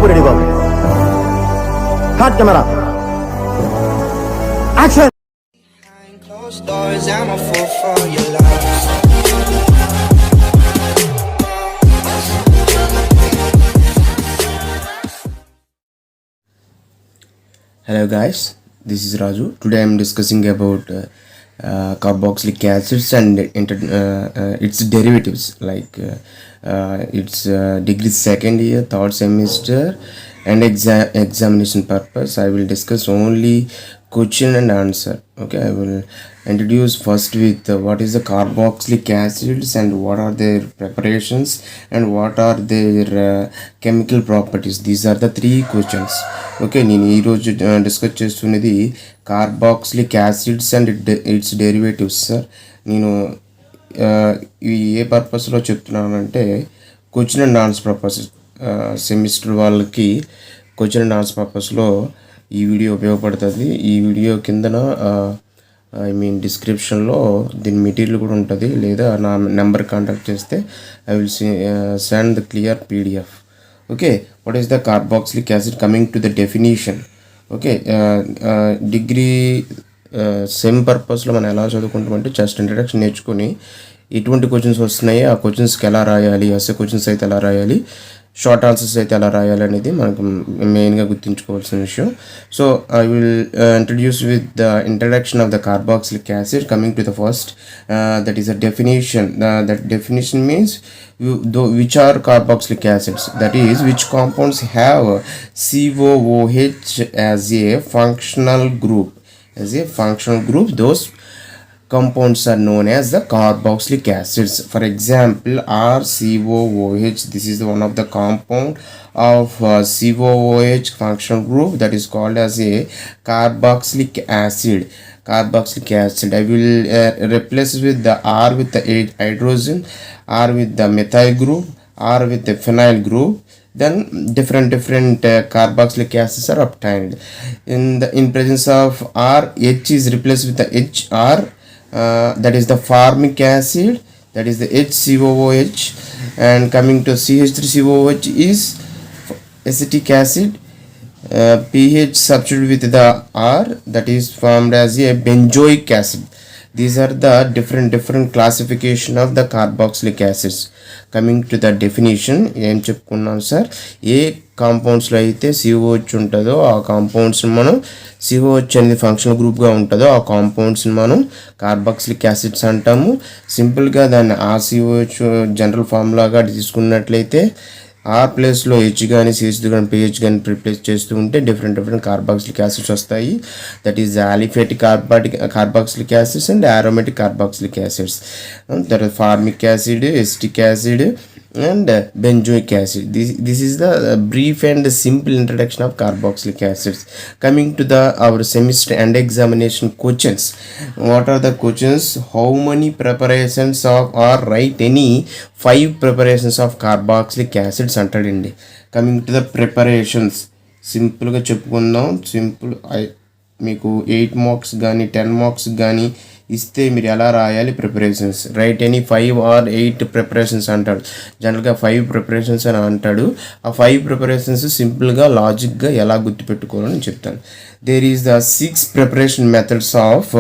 Babu ready Babu hot camera action. Behind closed doors, I'm a fool for your love. Hello guys, this is Raju. Today I am discussing about carboxylic acids and its derivatives, like its degree second year, third semester, and examination purpose. I will discuss only question and answer. Okay, I will introduce first with what is the carboxylic acids and what are their preparations and what are their chemical properties. These are the three questions. Okay, నేను ఈరోజు discuss చేస్తున్నది carboxylic acids and it's derivatives. Sir, నేను ఇవి ఏ పర్పస్లో చెప్తున్నానంటే question and answer purpose, semester వాళ్ళకి question and answer పర్పస్లో ఈ వీడియో ఉపయోగపడుతుంది. ఈ వీడియో కిందన డిస్క్రిప్షన్లో దీని మెటీరియల్ కూడా ఉంటుంది, లేదా నా నెంబర్ కాంటాక్ట్ చేస్తే I will send the clear PDF. Okay, what is the carboxylic acid? Coming to the definition. Okay, degree sem పర్పస్లో మనం ఎలా చదువుకుంటామంటే జస్ట్ ఇంట్రడక్షన్ నేర్చుకొని ఎటువంటి క్వశ్చన్స్ వస్తున్నాయి, ఆ క్వశ్చన్స్కి ఎలా రాయాలి, ఎస్ఏ క్వశ్చన్స్ అయితే ఎలా రాయాలి, షార్ట్ ఆన్సర్స్ అయితే ఎలా రాయాలి అనేది మనకు మెయిన్గా గుర్తుంచుకోవాల్సిన విషయం. So I will introduce with the introduction of the carboxylic acid. Coming to the first, that is a definition. That definition means which are carboxylic acids, that is which compounds have COOH as a functional group. Those compounds are known as the carboxylic acids. For example, RCOOH, this is one of the compound of COOH functional group, that is called as a carboxylic acid. I will replace with the R with the hydrogen, R with the methyl group, R with the phenyl group. Then different carboxylic acids are obtained. In presence of R, H is replaced with the HR, that is the formic acid, that is the HCOOH. And coming to CH3COOH is acetic acid. pH substituted with the R, that is formed as a benzoic acid. These are the different classification of the carboxylic acids. Coming to the definition, ఏం చెప్పుకున్నాం sir, ఏ కాంపౌండ్స్లో అయితే COH ఉంటుందో ఆ కాంపౌండ్స్ని మనం, COH అనేది functional గ్రూప్గా ఉంటుందో ఆ కాంపౌండ్స్ని మనం కార్బాక్సిలిక్ యాసిడ్స్ అంటాము. సింపుల్గా దాన్ని RCOH జనరల్ ఫార్ములాగా తీసుకున్నట్లయితే R ప్లేస్లో H కానీ CH కానీ pH కానీ రిప్లేస్ చేస్తూ ఉంటే డిఫరెంట్ కార్బాక్సిలిక్ యాసిడ్స్ వస్తాయి. That is aliphatic carboxylic acids and aromatic carboxylic acids. That is formic acid, acetic acid and benzoic acid. This is the brief and simple introduction of carboxylic acids. Coming to the our semester and examination questions. What are the questions? How many preparations of, or write any 5 preparations of carboxylic acids అంటాడండి. Coming to the preparations, సింపుల్గా చెప్పుకుందాం. మీకు 8 marks కానీ 10 marks కానీ ఇస్తే మీరు ఎలా రాయాలి preparations, right any 5 or 8 preparations అంటాడు. జనరల్గా 5 ప్రిపరేషన్స్ అని అంటాడు. ఆ 5 ప్రిపరేషన్స్ సింపుల్గా లాజిక్గా ఎలా గుర్తుపెట్టుకోవాలని చెప్తాను. There is the 6 preparation methods of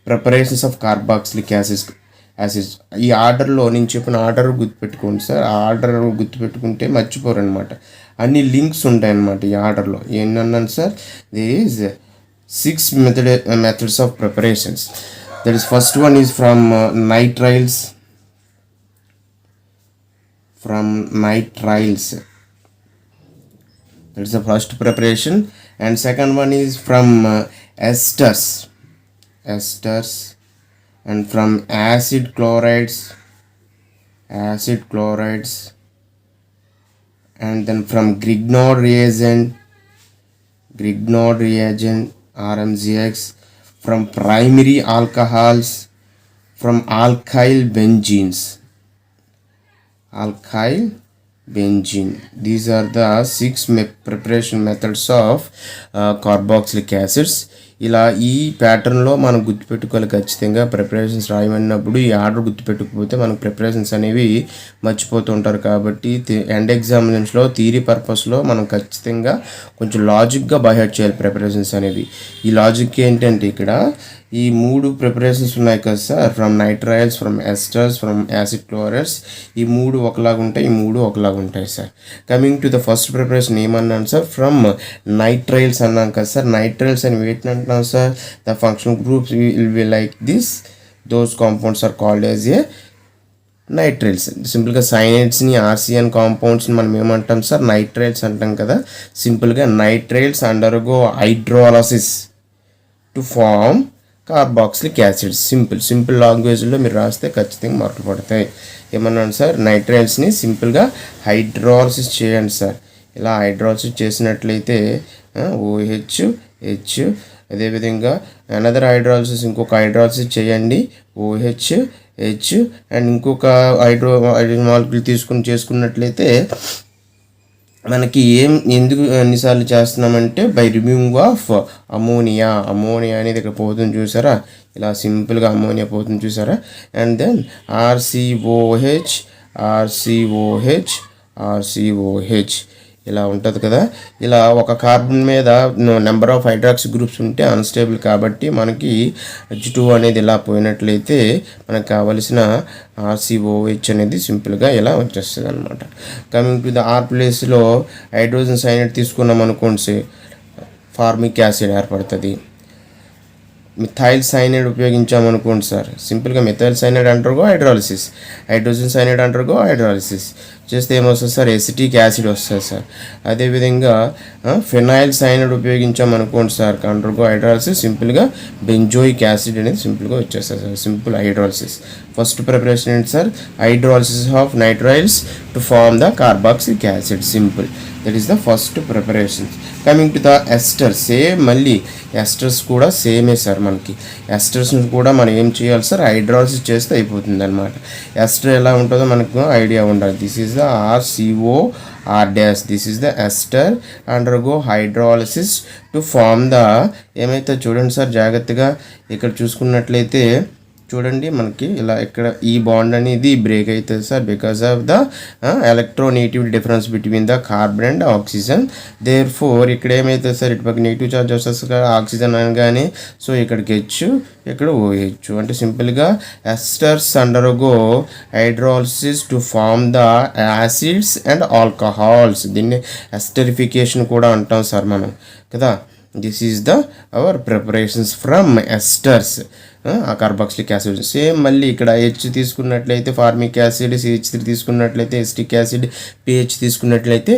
preparations of carboxylic acids. ఈ ఆర్డర్లో నేను చెప్పిన ఆర్డర్ గుర్తుపెట్టుకోండి సార్. ఆ ఆర్డర్ గుర్తుపెట్టుకుంటే మర్చిపోరు అనమాట. అన్ని లింక్స్ ఉంటాయి అన్నమాట ఈ ఆర్డర్లో. ఏంటన్నాను sir, there is 6 methods of preparations. That is, first one is from nitriles. That is the first preparation. And second one is from esters, and from acid chlorides, and then from Grignard reagent, RMGX, from primary alcohols, from alkyl benzenes. These are the 6 preparation methods of carboxylic acids. ఇలా ఈ ప్యాటర్న్లో మనం గుర్తుపెట్టుకోవాలి ఖచ్చితంగా. Preparations రాయమన్నప్పుడు ఈ order గుర్తుపెట్టుకోకపోతే మనకు preparations అనేవి మర్చిపోతూ ఉంటారు. కాబట్టి ఎండ్ ఎగ్జామినేషన్లో థియరీ పర్పస్లో మనం ఖచ్చితంగా కొంచెం లాజిక్గా బైహార్ట్ చేయాలి ప్రిపరేషన్స్ అనేవి. ఈ లాజిక్ ఏంటంటే ఇక్కడ ఈ 3 ప్రిపరేషన్స్ ఉన్నాయి కదా sir, from nitriles, from esters, from acid chlorides. ఈ 3 ఒకలాగా ఉంటాయి, ఈ 3 ఒకలాగా ఉంటాయి sir. Coming to the first preparation ఏమన్నాను సార్, ఫ్రమ్ నైట్రైల్స్ అన్నాం కదా సార్. నైట్రైల్స్ అని వేటిని అంటున్నాం sir, the functional groups will be like this, those compounds are called as a nitriles. సింపుల్గా సైనైడ్స్ని, ఆర్సిఎన్ కాంపౌండ్స్ని మనం ఏమంటాం సార్, నైట్రైల్స్ అంటాం కదా. సింపుల్గా nitriles undergo hydrolysis to form carboxylic acid. Simple లాంగ్వేజ్లో మీరు రాస్తే ఖచ్చితంగా మార్కులు పడతాయి. ఏమన్నాను సార్, నైట్రైల్స్ని సింపుల్గా హైడ్రాలసిస్ చేయండి సార్. ఇలా హైడ్రాలసిస్ చేసినట్లయితే OH, H, అదేవిధంగా అనదర్ హైడ్రాలసిస్, ఇంకొక హైడ్రాలసిస్ చేయండి, OH, H, అండ్ ఇంకొక హైడ్రో మాలిక్యూల్ చేసుకున్నట్లయితే మనకి ఎందుకు ఎన్నిసార్లు చేస్తున్నామంటే బై రిమూవింగ్ ఆఫ్ అమోనియా అనేది ఇక్కడ పోతుంది చూసారా, ఇలా సింపుల్గా అమోనియా పోతుంది చూసారా. అండ్ దెన్ RCOH ఇలా ఉంటుంది కదా. ఇలా ఒక కార్బన్ మీద నెంబర్ ఆఫ్ హైడ్రాక్సీ గ్రూప్స్ ఉంటే అన్స్టేబుల్ కాబట్టి మనకి H2 అనేది ఇలా పోయినట్లయితే మనకు కావలసిన RCOH అనేది సింపుల్గా ఇలా వచ్చేస్తుంది అనమాట. కమింగ్ టు ద R ప్లేస్లో హైడ్రోజన్ సైనైడ్ తీసుకున్నాం అనుకోండి, ఫార్మిక్ యాసిడ్ ఏర్పడుతుంది. మిథైల్ సైనైడ్ ఉపయోగించామనుకోండి సార్, సింపుల్గా methyl cyanide undergo hydrolysis, hydrogen cyanide undergo hydrolysis చేస్తే ఏమొస్తుంది సార్, ఎసిటిక్ యాసిడ్ వస్తుంది సార్. అదేవిధంగా ఫినాయిల్ సైనైడ్ ఉపయోగించామనుకోండి సార్, అండర్గో హైడ్రాలిసిస్, సింపుల్గా బెంజోయిక్ యాసిడ్ అనేది సింపుల్గా వచ్చేస్తుంది sir. Simple hydrolysis. First preparation ఏంటి sir, hydrolysis of nitriles to form the carboxylic acid. Simple, that is the first preparation. Coming to the ester, same మళ్ళీ esters కూడా సేమే sir. మనకి ఎస్టర్స్ని కూడా మనం ఏం చేయాలి సార్, హైడ్రాలసిస్ చేస్తే అయిపోతుంది అనమాట. ఎస్టర్ ఎలా ఉంటుందో మనకు ఐడియా ఉండాలి. This is the RCOR', this is the ester undergo hydrolysis to form the ఏమైతే చూడండి సార్ జాగ్రత్తగా ఇక్కడ చూసుకున్నట్లయితే చూడండి మనకి ఇలా ఇక్కడ ఈ బాండ్ అనేది బ్రేక్ అవుతుంది sir because of the electronegative difference between the carbon and oxygen. Therefore ఇక్కడ ఏమవుతుంది సార్, ఇటు పక్క నెగిటివ్ చార్జ్ వస్తుంది కదా ఆక్సిజన్ అనగానే, సో ఇక్కడికి H, ఇక్కడ OH. అంటే సింపుల్గా esters undergo hydrolysis to form the acids and alcohols. దీన్ని ఎస్టరిఫికేషన్ కూడా అంటాం సార్ మనం కదా. This is the our preparations from esters, carboxylic acid. Same మళ్ళీ ఇక్కడ H తీసుకున్నట్లయితే ఫార్మిక్ యాసిడ్, CH3 తీసుకున్నట్లయితే ఎస్టిక్ యాసిడ్, PH తీసుకున్నట్లయితే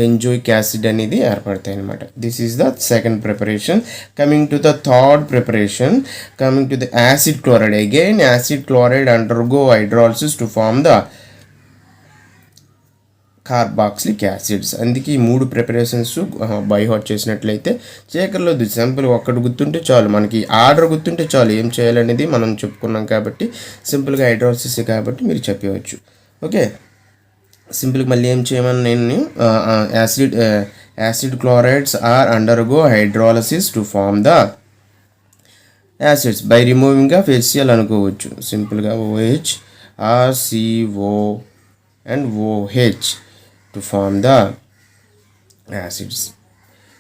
బెంజోయిక్ యాసిడ్ అనేది ఏర్పడతాయి అనమాట. This is the second preparation. Coming to the third preparation, coming to the acid chloride. Again acid chloride undergo hydrolysis to form the carboxylic acids. అందుకే ఈ 3 preparations by heart చేసినట్లయితే చేయకర్లేదు. Simple ఒక్కటి గుర్తుంటే చాలు, మనకి ఆర్డర్ గుర్తుంటే చాలు ఏం చేయాలనేది మనం చెప్పుకున్నాం కాబట్టి సింపుల్గా హైడ్రాలసిస్ కాబట్టి మీరు చెప్పవచ్చు. ఓకే, సింపుల్గా మళ్ళీ ఏం చేయమని నేను acid chlorides are undergo hydrolysis to form the acids by removing of HCl అనుకోవచ్చు. సింపుల్గా OH, RCO and OH to form the acids.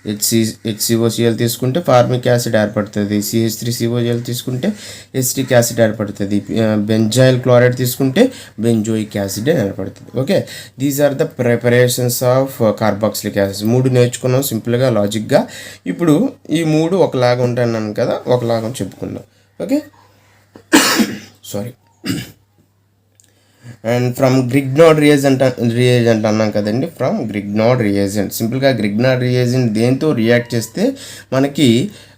HCOCl తీసుకుంటే ఫార్మిక్ యాసిడ్ ఏర్పడుతుంది, CH3COCl తీసుకుంటే ఎసిటిక్ యాసిడ్ ఏర్పడుతుంది, బెంజైల్ క్లోరైడ్ తీసుకుంటే బెంజోయిక్ యాసిడ్ ఏర్పడుతుంది. Okay, these are the preparations of carboxylic acid. 3 నేర్చుకున్నాం సింపుల్గా లాజిక్గా. ఇప్పుడు ఈ 3 ఒకలాగా ఉంటాయన్నాను కదా, ఒకలాగా చెప్పుకుందాం. Okay, sorry. And from Grignard reagent అన్నాం కదండి, ఫ్రమ్ గ్రిగ్నార్డ్ రియేజెంట్. సింపుల్గా గ్రిగ్నార్డ్ రియేజెంట్ దేంతో రియాక్ట్ చేస్తే మనకి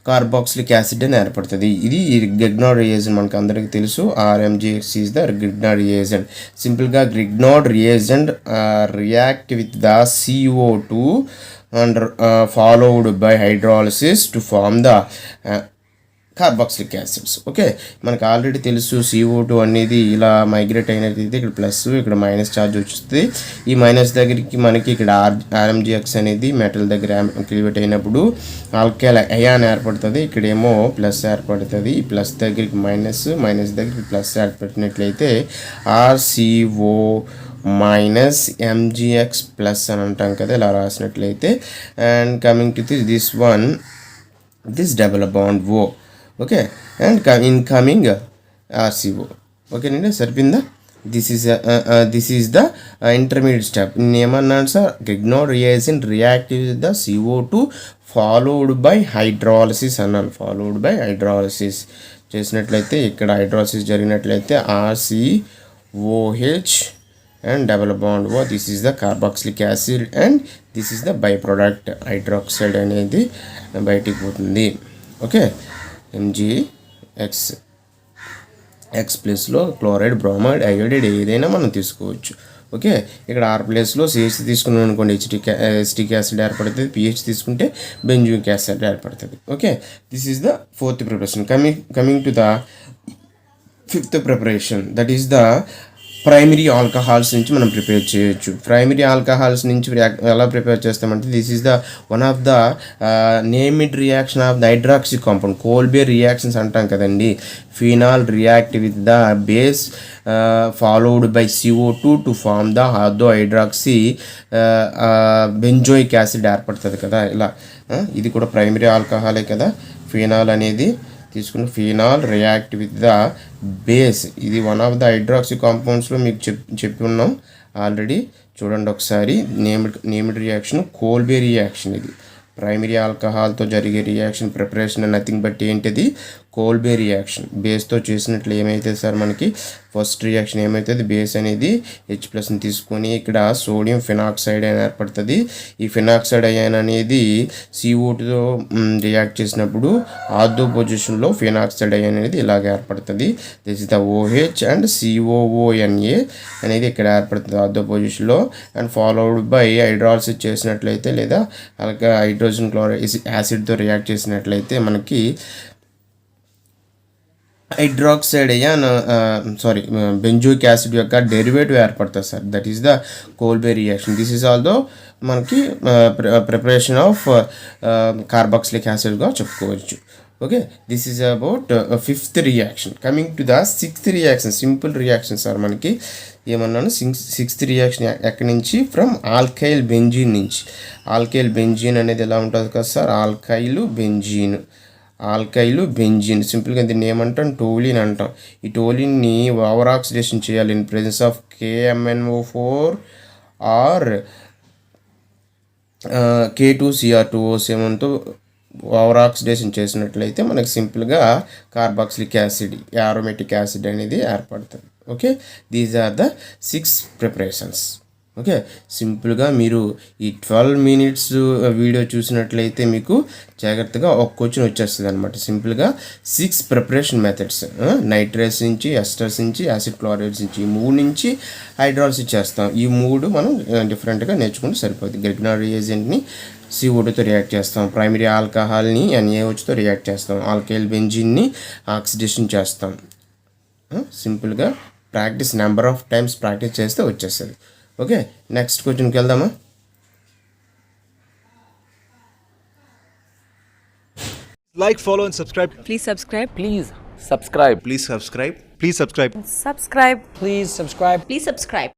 కార్బాక్సిలిక్ యాసిడ్ అని ఏర్పడుతుంది. ఇది గ్రిగ్నార్డ్ రియేజెంట్ మనకు అందరికీ తెలుసు. RMGX is the Grignard reagent. సింపుల్గా Grignard reagent react with the CO2 and followed by hydrolysis to form the carboxylic acids. Okay, మనకు ఆల్రెడీ తెలుసు CO2 అనేది ఇలా మైగ్రేట్ అయినట్లయితే ఇక్కడ ప్లస్ ఇక్కడ మైనస్ ఛార్జ్ వస్తుంది. ఈ మైనస్ దగ్గరికి మనకి ఇక్కడ RMgX అనేది మెటల్ దగ్గర యాక్టివేట్ అయినప్పుడు ఆల్కైల్ అయాన్ ఏర్పడుతుంది. ఇక్కడేమో ప్లస్ ఏర్పడుతుంది. ఈ ప్లస్ దగ్గరికి మైనస్ దగ్గరికి ప్లస్ ఏర్పడినట్లయితే RCO మైనస్ MgX ప్లస్ అని అంటాం కదా, ఇలా రాసినట్లయితే. And coming to this one, this double bond O. Okay, and incoming RCO. Okay, nina sarpinda. This is the intermediate step. Nemannadu sir, Grignard reagent reactive with the CO2 followed by hydrolysis అన్నాను. followed by hydrolysis చేసినట్లయితే ఇక్కడ hydrolysis జరిగినట్లయితే RCOH and double bond O. This is the carboxylic acid and this is the byproduct hydroxide అనేది బయటికి పోతుంది. Okay, MgX X ప్లేస్లో chloride, bromide, iodide ఏదైనా మనం తీసుకోవచ్చు. ఓకే, ఇక్కడ R ప్లేస్లో CH తీసుకున్నాం అనుకోండి, ఎసిటిక్ యాసిడ్ ఏర్పడుతుంది. PH తీసుకుంటే బెంజోయిక్ యాసిడ్ ఏర్పడుతుంది. Okay, this is the fourth preparation. Coming to the fifth preparation, that is the primary alcohols నుంచి మనం ప్రిపేర్ చేయొచ్చు. ప్రైమరీ ఆల్కహాల్స్ నుంచి ఎలా ప్రిపేర్ చేస్తామంటే, this is the one of the named reaction of the hydroxy compound. Kolbe reactions అంటాం కదండి. Phenol react with the base followed by CO2 to form the ortho hydroxy benzoic acid ఏర్పడుతుంది కదా, ఇలా. ఇది కూడా ప్రైమరీ ఆల్కహాలే కదా. Phenol అనేది తీసుకుని phenol react with the base, ఇది వన్ ఆఫ్ ద హైడ్రాక్సీ కాంపౌండ్స్లో మీకు చెప్పి ఉన్నాం ఆల్రెడీ. చూడండి ఒకసారి, నేమ్డ్ రియాక్షన్ కోల్బే రియాక్షన్. ఇది ప్రైమరీ ఆల్కహాల్తో జరిగే రియాక్షన్ ప్రిపరేషన్ నథింగ్ బట్ ఏంటిది, కోల్బే రియాక్షన్. బేస్తో చేసినట్లు ఏమైతే సార్ మనకి ఫస్ట్ రియాక్షన్ ఏమవుతుంది, బేస్ అనేది H+ని తీసుకొని ఇక్కడ సోడియం ఫినాక్సైడ్ అని ఏర్పడుతుంది. ఈ ఫినాక్సైడ్ అయాన్ అనేది CO2తో రియాక్ట్ చేసినప్పుడు ఆర్థో పొజిషన్లో ఫినాక్సైడ్ అయాన్ అనేది ఇలాగ ఏర్పడుతుంది. This is the OH and COONA అనేది ఇక్కడ ఏర్పడుతుంది ఆర్థో పొజిషన్లో. అండ్ ఫాలోడ్ బై హైడ్రాలిసిస్ చేసినట్లయితే లేదా అలాగే హైడ్రోజన్ క్లోరైడ్ యాసిడ్తో రియాక్ట్ చేసినట్లయితే మనకి హైడ్రాక్సైడ్ అయాన్ బెంజోయిక్ యాసిడ్ యొక్క డెరివేటివ్ ఏర్పడుతుంది sir. That is the Kolbe reaction. This is also మనకి ప్రిపరేషన్ ఆఫ్ కార్బాక్సిలిక్ యాసిడ్గా చెప్పుకోవచ్చు. Okay, this is about fifth reaction. Coming to the sixth reaction, simple reaction sir. మనకి ఏమన్నాను, sixth reaction ఎక్కడి నుంచి, from alkyl benzene నుంచి. Alkyl benzene అనేది ఎలా ఉంటుంది కదా సార్, ఆల్కైలు బెంజీన్ సింపుల్గా దీన్ని ఏమంటాం, టోలిన్ అంటాం. ఈ టోలిన్ని ఓవర్ ఆక్సిడేషన్ చేయాలి in presence of KMnO4 or K2Cr2O7తో ఓవర్ ఆక్సిడేషన్ చేసినట్లయితే మనకి సింపుల్గా కార్బాక్సిలిక్ యాసిడ్, అరోమేటిక్ యాసిడ్ అనేది ఏర్పడుతుంది. Okay, these are the 6 preparations. Okay, సింపుల్గా మీరు ఈ 12 minutes వీడియో చూసినట్లయితే మీకు జాగ్రత్తగా ఒక క్వశ్చన్ వచ్చేస్తుంది అనమాట. సింపుల్గా 6 ప్రిపరేషన్ మెథడ్స్, నైట్రేట్స్ నుంచి, ఎస్టర్స్ నుంచి, యాసిడ్ క్లోరైడ్స్ నుంచి, ఈ 3 నుంచి హైడ్రాలిసిస్ చేస్తాం. ఈ 3 మనం డిఫరెంట్గా నేర్చుకుంటే సరిపోతుంది. గ్రిగ్నార్డ్ రియేజెంట్ని CO2తో రియాక్ట్ చేస్తాం, ప్రైమరీ ఆల్కహాల్ని NaOHతో రియాక్ట్ చేస్తాం, ఆల్కైల్ బెంజీన్ని ఆక్సిడేషన్ చేస్తాం. సింపుల్గా practice, number of times practice చేస్తే వచ్చేస్తుంది. ఓకే, నెక్స్ట్ క్వశ్చన్కి వెళ్దామా. Like, follow and subscribe. Please subscribe. Please subscribe. Please subscribe. Please subscribe. Subscribe. Please subscribe. Please subscribe.